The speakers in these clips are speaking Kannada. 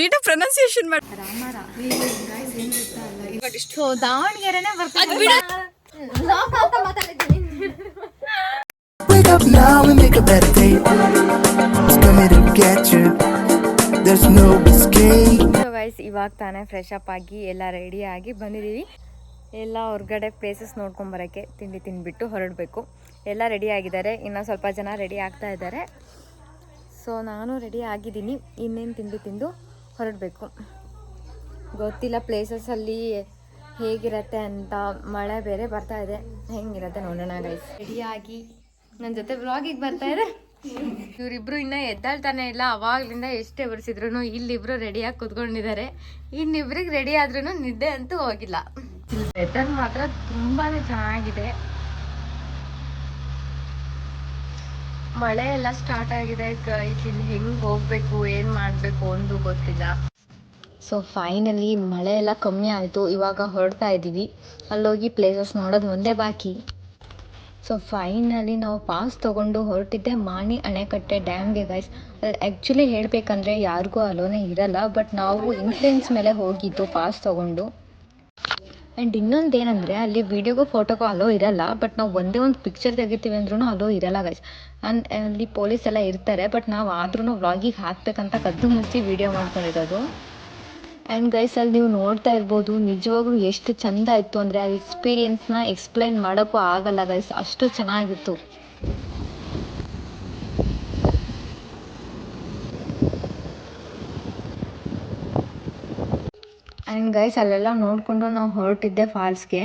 ನೀಟಾಗಿ ಪ್ರೊನೌನ್ಸಿಯೇಷನ್ ಮಾಡಿ. ಸೊ ದಾವಣಗೆರೆನೇ ಬರ್ತಾರೆ. Wake up now and make a better day. It's coming to get you. There's no escape. So guys ಇವಾಗ ತಾನೇ ಫ್ರೆಶ್ ಅಪ್ ಆಗಿ ಎಲ್ಲ ರೆಡಿ ಆಗಿ ಬಂದಿದ್ದೀವಿ. ಎಲ್ಲ ಹೊರಗಡೆ ಪ್ಲೇಸಸ್ ನೋಡ್ಕೊಂಬರೋಕ್ಕೆ ತಿಂಡಿ ತಿಂದುಬಿಟ್ಟು ಹೊರಡಬೇಕು. ಎಲ್ಲ ರೆಡಿ ಆಗಿದ್ದಾರೆ, ಇನ್ನೂ ಸ್ವಲ್ಪ ಜನ ರೆಡಿ ಆಗ್ತಾ ಇದ್ದಾರೆ. ಸೊ ನಾನು ರೆಡಿ ಆಗಿದ್ದೀನಿ, ಇನ್ನೇನು ತಿಂಡಿ ತಿಂದು ಹೊರಡಬೇಕು. ಗೊತ್ತಿಲ್ಲ ಪ್ಲೇಸಸಲ್ಲಿ ಹೇಗಿರುತ್ತೆ ಅಂತ. ಮಳೆ ಬೇರೆ ಬರ್ತಾ ಇದೆ, ಹೆಂಗಿರುತ್ತೆ ನೋಡೋಣ ಗೈಸ್. ರೆಡಿಯಾಗಿ ನನ್ನ ಜೊತೆ ವ್ಲಾಗಿಗೆ ಬರ್ತಾಯಿದೆ. ಇವರಿಬ್ರು ಇನ್ನೂ ಎದ್ದಾಳ್ತಾನೆ ಇಲ್ಲ. ಅವಾಗಲಿಂದ ಎಷ್ಟೇ ಬರ್ಸಿದ್ರು ಇಲ್ಲಿಬ್ರು ರೆಡಿಯಾಗಿ ಕುತ್ಕೊಂಡಿದ್ದಾರೆ. ಇನ್ನಿಬ್ರಿಗೆ ರೆಡಿ ಆದ್ರೂ ನಿದ್ದೆ ಅಂತೂ ಹೋಗಿಲ್ಲ. ವೆದರ್ ಮಾತ್ರ ತುಂಬಾ ಚೆನ್ನಾಗಿದೆ. ಮಳೆ ಎಲ್ಲ ಸ್ಟಾರ್ಟ್ ಆಗಿದೆ. ಇಲ್ಲಿ ಹೆಂಗೆ ಹೋಗಬೇಕು, ಏನು ಮಾಡಬೇಕು ಒಂದು ಗೊತ್ತಿಲ್ಲ. ಸೊ ಫೈನಲಿ ಮಳೆ ಎಲ್ಲ ಕಮ್ಮಿ ಆಯಿತು. ಇವಾಗ ಹೊರಡ್ತಾ ಇದ್ದೀವಿ. ಅಲ್ಲೋಗಿ ಪ್ಲೇಸಸ್ ನೋಡೋದು ಒಂದೇ ಬಾಕಿ. ಸೊ ಫೈನಲಿ ನಾವು ಪಾಸ್ ತೊಗೊಂಡು ಹೊರಟಿದ್ದೆ ಮಾಣಿ ಅಣೆಕಟ್ಟೆ ಡ್ಯಾಮ್ಗೆ ಗೈಸ್. ಆ್ಯಕ್ಚುಲಿ ಹೇಳಬೇಕಂದ್ರೆ ಯಾರಿಗೂ ಅಲೋನೇ ಇರಲ್ಲ, ಬಟ್ ನಾವು ಇನ್ಫ್ಲುಯೆನ್ಸ್ ಮೇಲೆ ಹೋಗಿದ್ದು ಪಾಸ್ ತೊಗೊಂಡು. ಆ್ಯಂಡ್ ಇನ್ನೊಂದು ಏನಂದರೆ ಅಲ್ಲಿ ವೀಡಿಯೋಗೂ ಫೋಟೋಗೂ ಅಲೋ ಇರಲ್ಲ, ಬಟ್ ನಾವು ಒಂದೇ ಒಂದು ಪಿಕ್ಚರ್ ತೆಗಿತೀವಿ ಅಂದ್ರೂ ಅಲೋ ಇರಲ್ಲ ಗೈಸ್. ಅಲ್ಲಿ ಪೊಲೀಸ್ ಎಲ್ಲ ಇರ್ತಾರೆ, ಬಟ್ ನಾವು ಆದ್ರೂ ವ್ಲಾಗಿಗೆ ಹಾಕಬೇಕಂತ ಕದ್ದು ಮುಚ್ಚಿ ವೀಡಿಯೋ ಮಾಡ್ಕೊಂಡಿರೋದು. ಆ್ಯಂಡ್ ಗೈಸ್ ಅಲ್ಲಿ ನೀವು ನೋಡ್ತಾ ಇರ್ಬೋದು, ನಿಜವಾಗ್ಲೂ ಎಷ್ಟು ಚೆಂದ ಇತ್ತು ಅಂದರೆ ಆ ಎಕ್ಸ್ಪೀರಿಯೆನ್ಸ್ನ ಎಕ್ಸ್ಪ್ಲೈನ್ ಮಾಡೋಕ್ಕೂ ಆಗಲ್ಲ ಗೈಸ್, ಅಷ್ಟು ಚೆನ್ನಾಗಿತ್ತು. ಆ್ಯಂಡ್ ಗೈಸ್ ಅಲ್ಲೆಲ್ಲ ನೋಡಿಕೊಂಡು ನಾವು ಹೊರಟಿದ್ದೆ ಫಾಲ್ಸ್ಗೆ.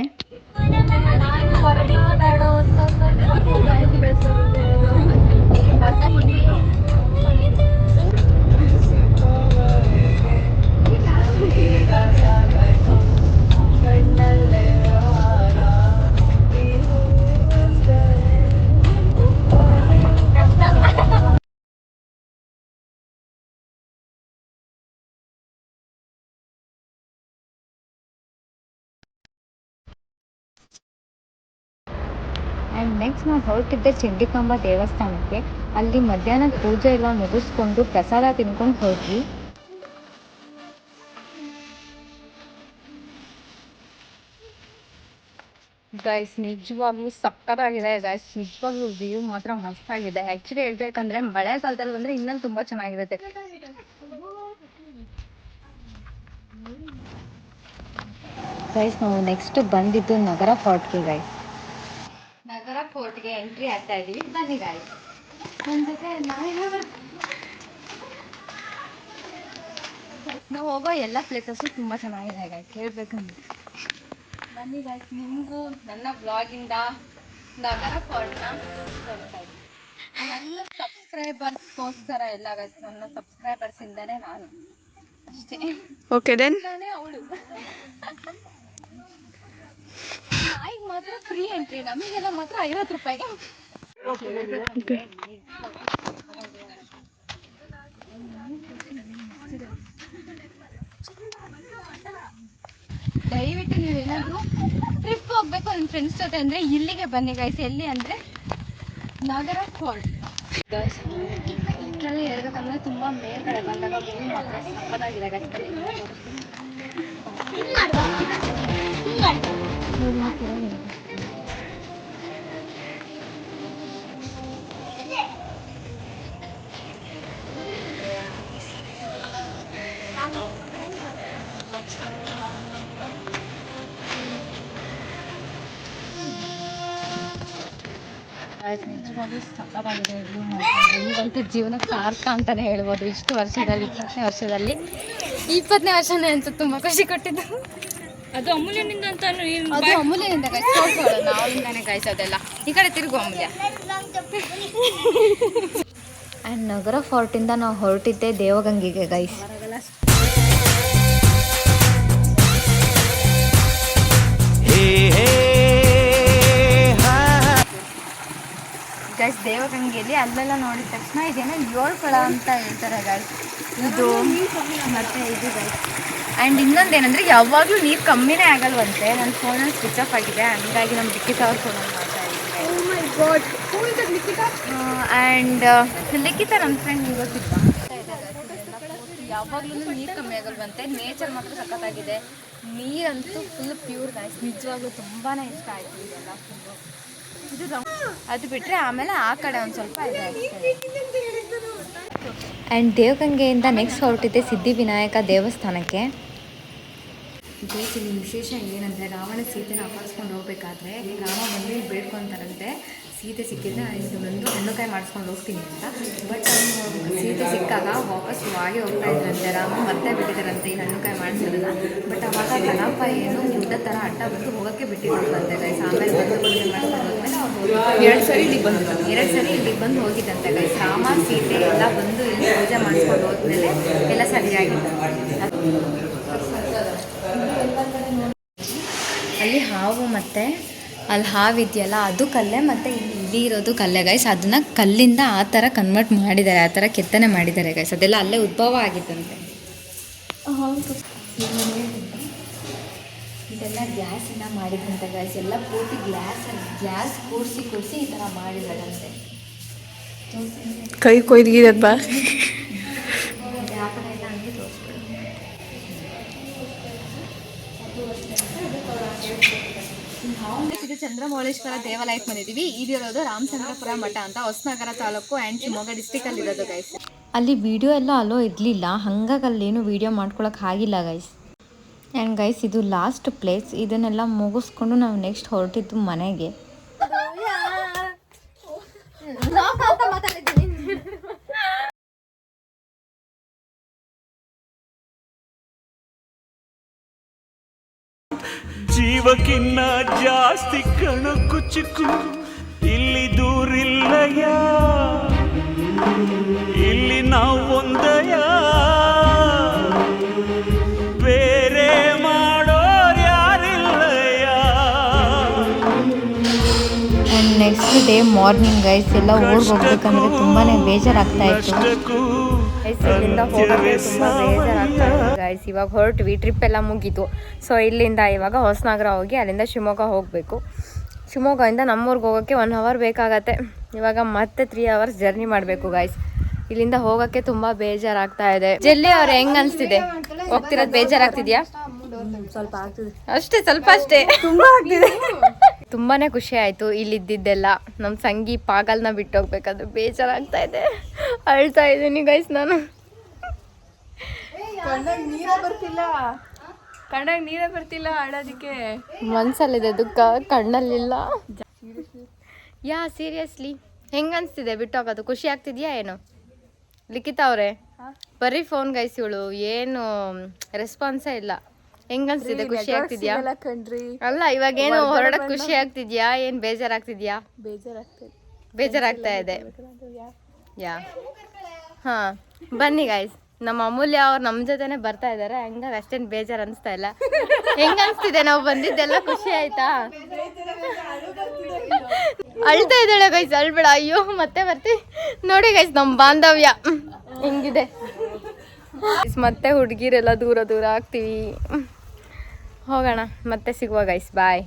ಆ್ಯಂಡ್ ನೆಕ್ಸ್ಟ್ ನಾವು ಹೊರಟಿದ್ದೆ ಚಂಡಿಕಾಂಬ ದೇವಸ್ಥಾನಕ್ಕೆ. ಅಲ್ಲಿ ಮಧ್ಯಾಹ್ನದ ಪೂಜೆ ಎಲ್ಲ ಮುಗಿಸ್ಕೊಂಡು ಪ್ರಸಾದ ತಿನ್ಕೊಂಡು ಹೋದ್ವಿ. ಗೈಸ್ ನಿಜವಾಗ್ಲೂ ಸಕ್ಕತ್ತಾಗಿದೆ ಗೈಸ್, ನಿಜವಾಗ್ಲೂ ವ್ಯೂ ಮಾತ್ರ ಮಸ್ತಾಗಿದೆ. ಆ್ಯಕ್ಚುಲಿ ಹೇಳ್ಬೇಕಂದ್ರೆ ಮಳೆ ಕಾಲದಲ್ಲಿ ಬಂದರೆ ಇನ್ನೂ ತುಂಬ ಚೆನ್ನಾಗಿರುತ್ತೆ. ಗೈಸ್ ನಾವು ನೆಕ್ಸ್ಟ್ ಬಂದಿದ್ದು ನಗರ ಫೋರ್ಟ್ಗೆ ಗೈಸ್. ನಗರ ಫೋರ್ಟ್ಗೆ ಎಂಟ್ರಿ ಆಗ್ತಾ ಇದ್ದೀವಿ, ಬನ್ನಿ ಗೈಸ್ ನನ್ನ ಜೊತೆ. ನಾವು ಹೋಗೋ ಎಲ್ಲ ಪ್ಲೇಸಸ್ಸು ತುಂಬ ಚೆನ್ನಾಗಿದೆ ಗೈಸ್ ಹೇಳ್ಬೇಕಂದ್ರೆ. ಬನ್ನಿ ಗೈಸ್, ನಿಮಗೂ ನನ್ನ ಬ್ಲಾಗಿಂದ ನಗರ ಫೋರ್ಟ್ನ ತೋರಿಸ್ತಾ ಇದ್ದೀನಿ. ನನ್ನ ಸಬ್ಸ್ಕ್ರೈಬರ್ಸ್ಗೋಸ್ಕರ ಎಲ್ಲ ಗೈಸ್, ನನ್ನ ಸಬ್ಸ್ಕ್ರೈಬರ್ಸಿಂದನೇ ನಾನು ಅಷ್ಟೇ. ಓಕೆ ದೆನ್ ನಾನೇ ಅವಳು. ನಾಯಿಗೆ ಮಾತ್ರ ಫ್ರೀ ಎಂಟ್ರಿ, ನಮಗೆಲ್ಲ ಮಾತ್ರ 50 ರೂಪಾಯಿಗೆ. ದಯವಿಟ್ಟು ನೀವೇನಾದರೂ ಟ್ರಿಪ್ ಹೋಗ್ಬೇಕು ನಿಮ್ಮ ಫ್ರೆಂಡ್ಸ್ ಜೊತೆ ಅಂದರೆ ಇಲ್ಲಿಗೆ ಬನ್ನಿ ಗೈಸ್. ಎಲ್ಲಿ ಅಂದರೆ ನಗರ ಫೋರ್ಟ್ ಗೈಸ್. ಲಿಟ್ರಲಿ ಹೇಳ್ಬೇಕಂದ್ರೆ ತುಂಬ ಮೇಲ್ಗಡೆ ಬಂದಾಗ ವ್ಯೂ ಮಾತ್ರ ಸಕ್ಕತ್ತಾಗಿದೆ ಗೈಸ್. ನಿಜವಾಗ್ಲೂ ಸಕ್ಕತ್ತಾಗಿದೆ. ಈಗಂತೂ ಜೀವನಕ್ಕೆ ಸಾರ್ಥ ಅಂತಲೇ ಹೇಳ್ಬೋದು. ಇಷ್ಟು ವರ್ಷದಲ್ಲಿ 20ನೇ ವರ್ಷದಲ್ಲಿ 20ನೇ ವರ್ಷನೇ ಅಂತ ತುಂಬ ಖುಷಿ ಕೊಟ್ಟಿದ್ದು. ಅದು ಅಮೂಲ್ಯನಿಂದ ಅಂತ. ಅದು ಅಮೂಲ್ಯನಿಂದ ಕಾಯಿಸೋದು, ನಾವಿಂದಾನೆ ಕಾಯಿಸೋದೆಲ್ಲ. ಈ ಕಡೆ ತಿರುಗು ಅಮೂಲ್ಯ. ಆ್ಯಂಡ್ ನಗರ ಫೋರ್ಟಿಂದ ನಾವು ಹೊರಟಿದ್ದೆ ದೇವಗಂಗೆಗೆ ಗೈಸ್. ಗೈಸ್ ದೇವಗಂಗೆಯಲ್ಲಿ ಅಲ್ಲೆಲ್ಲ ನೋಡಿದ ತಕ್ಷಣ ಇದೇನೋ 7 ಕೊಳ ಅಂತ ಹೇಳ್ತಾರೆ ಗೈಸ್. ಇದು ಮತ್ತೆ ಇದು ಗೈಸ್. ಆ್ಯಂಡ್ ಇನ್ನೊಂದೇನೆಂದರೆ ಯಾವಾಗಲೂ ನೀರು ಕಮ್ಮಿನೇ ಆಗಲ್ವಂತೆ. ನನ್ನ ಫೋನಲ್ಲಿ ಸ್ವಿಚ್ ಆಫ್ ಆಗಿದೆ, ಹಂಗಾಗಿ ನಮ್ಮ ಲಿಖಿತ ಅವ್ರ ಫೋನಲ್ಲಿ ಮಾಡ್ತಾ ಇದ್ದೀನಿ. ಆ್ಯಂಡ್ ಲಿಖಿತ ನನ್ನ ಫ್ರೆಂಡ್ ಗೊತ್ತಿಲ್ಲ. ಯಾವಾಗ್ಲೂ ನೀರು ಕಮ್ಮಿ ಆಗಲ್ವಂತೆ. ನೇಚರ್ ಮಾತ್ರ ಸಖತ್ತಾಗಿದೆ. ನೀರಂತೂ ಫುಲ್ ಪ್ಯೂರ್ ಗೈಸ್. ನಿಜವಾಗ್ಲೂ ತುಂಬಾ ಇಷ್ಟ ಆಯಿತು ಇದೆಲ್ಲ ಫುಲ್ಲು. ಇದು ಅದು ಬಿಟ್ಟರೆ ಆಮೇಲೆ ಆ ಕಡೆ ಒಂದು ಸ್ವಲ್ಪ ಇದೆ ಅಷ್ಟೇ. ಆ್ಯಂಡ್ ದೇವಗಂಗೆಯಿಂದ ನೆಕ್ಸ್ಟ್ ಹೊರಟಿದ್ದೆ ಸಿದ್ಧಿವಿನಾಯಕ ದೇವಸ್ಥಾನಕ್ಕೆ. ಇಲ್ಲಿ ವಿಶೇಷ ಏನಂದರೆ ರಾವಣ ಸೀತೆನ ಅಪಹರಿಸ್ಕೊಂಡು ಹೋಗ್ಬೇಕಾದ್ರೆ ರಾಮ ಬಂದು ಬೇಡ್ಕೊತಾರಂತೆ ಸೀತೆ ಸಿಕ್ಕಿದ್ರೆ ಇದು ಬಂದು ಹಣ್ಣುಕಾಯಿ ಮಾಡಿಸ್ಕೊಂಡು ಹೋಗ್ತೀನಿ ಅಂತ. ಬಟ್ ಸೀತೆ ಸಿಕ್ಕಾಗ ವಾಪಸ್ ಹಾಗೆ ಹೋಗ್ತಾ ಇದ್ರಂತೆ. ರಾಮ ಮತ್ತೆ ಬಿಟ್ಟಿದ್ದಾರಂತೆ ಈ ಹಣ್ಣುಕಾಯಿ ಮಾಡಿಸೋದನ್ನ. ಬಟ್ ಅವಾಗ ಗಣಪ ಏನು ಗುಡ್ಡ ಥರ ಅಡ್ಡ ಬಂದು ಹೋಗೋಕ್ಕೆ ಬಿಟ್ಟಿರೋದಂತೆ ಗೈಸ್. ಆಮೇಲೆ ಬಂದು ಪೂಜೆ ಮಾಡ್ಕೊಂಡು ಹೋದ್ಮೇಲೆ ಅವ್ರು 2 ಸರಿ ಇಲ್ಲಿಗೆ ಬಂದು ಹೋಗಿದ್ದಂತೆ ಗೈಸ್. ರಾಮ ಸೀತೆ ಎಲ್ಲ ಬಂದು ಇಲ್ಲಿ ಪೂಜೆ ಮಾಡಿಸ್ಕೊಂಡು ಹೋದ್ಮೇಲೆ ಎಲ್ಲ ಸರಿಯಾಗಿತ್ತು. ಅಲ್ಲಿ ಹಾವು ಮತ್ತು ಅಲ್ಲಿ ಹಾವಿದೆಯಲ್ಲ ಅದು ಕಲ್ಲೇ, ಮತ್ತು ಇಲ್ಲಿ ಇರೋದು ಕಲ್ಲೇ ಗೈಸ್. ಅದನ್ನು ಕಲ್ಲಿಂದ ಆ ಥರ ಕನ್ವರ್ಟ್ ಮಾಡಿದ್ದಾರೆ, ಆ ಥರ ಕೆತ್ತನೆ ಮಾಡಿದ್ದಾರೆ ಗೈಸ್. ಅದೆಲ್ಲ ಅಲ್ಲೇ ಉದ್ಭವ ಆಗಿತ್ತಂತೆ. ಇದೆಲ್ಲ ಗ್ಲಾಸಿಂದ ಮಾಡಿದಂತೆ ಗೈಸ್. ಎಲ್ಲ ಪೂರ್ತಿ ಗ್ಲಾಸ್ ಕೂರಿಸಿ ಈ ಥರ ಮಾಡಿದಾರಂತೆ. ಕೈ ಕೊಯ್ದಿರೋದು ಬಾ. ಯಾವ ಕಡೆ ಎಲ್ಲ ಹಂಗೆ ತೋರಿಸ್ಬಿಡು. ಇದು ಚಂದ್ರಮೌಳೇಶ್ವರ ದೇವಾಲಯಕ್ಕೆ ಬಂದಿದ್ದೀವಿ. ಇದಿರೋದು ರಾಮಚಂದ್ರಪುರ ಮಠ ಅಂತ, ಹೊಸನಗರ ತಾಲೂಕು ಆ್ಯಂಡ್ ಶಿವಮೊಗ್ಗ ಡಿಸ್ಟಿಕಲ್ಲಿ ಇರೋದು ಗೈಸ್. ಅಲ್ಲಿ ವಿಡಿಯೋ ಎಲ್ಲ ಅಲೋ ಇರಲಿಲ್ಲ, ಹಾಗಾಗಿ ಅಲ್ಲೇನು ವಿಡಿಯೋ ಮಾಡ್ಕೊಳಕ್ಕೆ ಆಗಿಲ್ಲ ಗೈಸ್. ಆ್ಯಂಡ್ ಗೈಸ್ ಇದು ಲಾಸ್ಟ್ ಪ್ಲೇಸ್. ಇದನ್ನೆಲ್ಲ ಮುಗಿಸ್ಕೊಂಡು ನಾವು ನೆಕ್ಸ್ಟ್ ಹೊರಟಿದ್ದು ಮನೆಗೆ. ಜೀವಕ್ಕಿನ್ನ ಜಾಸ್ತಿ ಕಣಕ್ಕು ಚಿಕ್ಕು ಇಲ್ಲಿ ದೂರಿಲ್ಲಯ್ಯ, ಇಲ್ಲಿ ನಾವು ಒಂದಯ, ಬೇರೆ ಮಾಡೋರು ಯಾರಿಲ್ಲಯ್ಯ. And next day morning guys ಎಲ್ಲ ಊರಿಗೆ ಹೋಗ್ಬೇಕಂದ್ರೆ ತುಂಬಾ ಬೇಜಾರಾಗ್ತಾ ಇತ್ತು. ಇಲ್ಲಿಂದ ಹೋಗೋಕ್ಕೆ ತುಂಬ ಬೇಜಾರಾಗ್ತಾ ಇತ್ತು ಗೈಸ್. ಇವಾಗ ಹೊರಟ್ವಿ, ಟ್ರಿಪ್ ಎಲ್ಲ ಮುಗೀತು. ಸೊ ಇಲ್ಲಿಂದ ಇವಾಗ ಹೊಸನಗರ ಹೋಗಿ ಅಲ್ಲಿಂದ ಶಿವಮೊಗ್ಗ ಹೋಗಬೇಕು. ಶಿವಮೊಗ್ಗದಿಂದ ನಮ್ಮೂರಿಗೆ ಹೋಗೋಕ್ಕೆ 1 ಅವರ್ ಬೇಕಾಗತ್ತೆ. ಇವಾಗ ಮತ್ತೆ 3 ಅವರ್ಸ್ ಜರ್ನಿ ಮಾಡಬೇಕು ಗೈಸ್. ಇಲ್ಲಿಂದ ಹೋಗೋಕ್ಕೆ ತುಂಬ ಬೇಜಾರಾಗ್ತಾ ಇದೆ. ಜಲ್ಲಿ ಅವ್ರು ಹೆಂಗ್ ಅನಿಸ್ತಿದೆ? ಹೋಗ್ತಿರೋದು ಬೇಜಾರಾಗ್ತಿದ್ಯಾ? ಸ್ವಲ್ಪ ಆಗ್ತಿದೆ ಅಷ್ಟೇ, ಸ್ವಲ್ಪ ಅಷ್ಟೇ, ತುಂಬ ಆಗ್ತಿದೆ. ತುಂಬಾ ಖುಷಿ ಆಯಿತು ಇಲ್ಲಿದ್ದೆಲ್ಲ. ನಮ್ಮ ಸಂಗಿ ಪಾಗಲ್ನ ಬಿಟ್ಟು ಹೋಗ್ಬೇಕಾದ್ರೆ ಬೇಜಾರಾಗ್ತಾ ಇದೆ. ಅಳ್ತಾ ಇದ್ದೀನಿ ಗೈಸ್ ನಾನು. ಕಣ್ಣಾಗ ನೀರೇ ಬರ್ತಿಲ್ಲ ಅಳೋದಕ್ಕೆ. ಮನ್ಸಲ್ಲಿದೆ ದುಃಖ, ಕಣ್ಣಲ್ಲಿಲ್ಲ. ಯಾ ಸೀರಿಯಸ್ಲಿ ಹೆಂಗೆ ಅನಿಸ್ತಿದೆ ಬಿಟ್ಟು ಹೋಗೋದು? ಖುಷಿ ಆಗ್ತಿದ್ಯಾ ಏನು? ಲಿಖಿತ ಅವರೇ ಬರೀ ಫೋನ್ ಗೈಸ್, ಇವಳು ಏನು ರೆಸ್ಪಾನ್ಸೇ ಇಲ್ಲ. ಹೆಂಗ್ ಅನ್ಸ್ತಿದೆ? ಖುಷಿ ಆಗ್ತಿದ್ಯಾ? ಅಲ್ಲ ಇವಾಗ ಏನು ಹೊರಡಕ್ ಖುಷಿ ಆಗ್ತಿದ್ಯಾ? ಏನ್ ಬೇಜಾರಾಗ್ತಿದ್ಯಾ? ಬೇಜಾರಾಗ್ತಾ ಇದೆ. ಯಾ ಹಾ ಬನ್ನಿ ಗೈಸ್, ನಮ್ಮ ಅಮೂಲ್ಯ ಅವ್ರು ನಮ್ಮ ಜೊತೆನೆ ಬರ್ತಾ ಇದಾರೆ. ಹಂಗಾಗಿ ಅಷ್ಟೇನು ಬೇಜಾರು ಅನಿಸ್ತಾ ಇಲ್ಲ. ಹೆಂಗ ಅನ್ಸ್ತಿದೆ ನಾವು ಬಂದಿದ್ದೆಲ್ಲ? ಖುಷಿ ಆಯ್ತಾ? ಅಳ್ತಾ ಇದ್ದಾಳೆ ಗೈಸ್, ಅಳ್ಬೇಡ. ಅಯ್ಯೋ ಮತ್ತೆ ಬರ್ತೀವಿ ನೋಡಿ ಗೈಸ್, ನಮ್ಮ ಬಾಂಧವ್ಯ ಹಿಂಗಿದೆ. ಮತ್ತೆ ಹುಡುಗಿರೆಲ್ಲ ದೂರ ದೂರ ಆಗ್ತೀವಿ. ಹೋಗೋಣ, ಮತ್ತೆ ಸಿಗುವ ಗೈಸ್, ಬಾಯ್.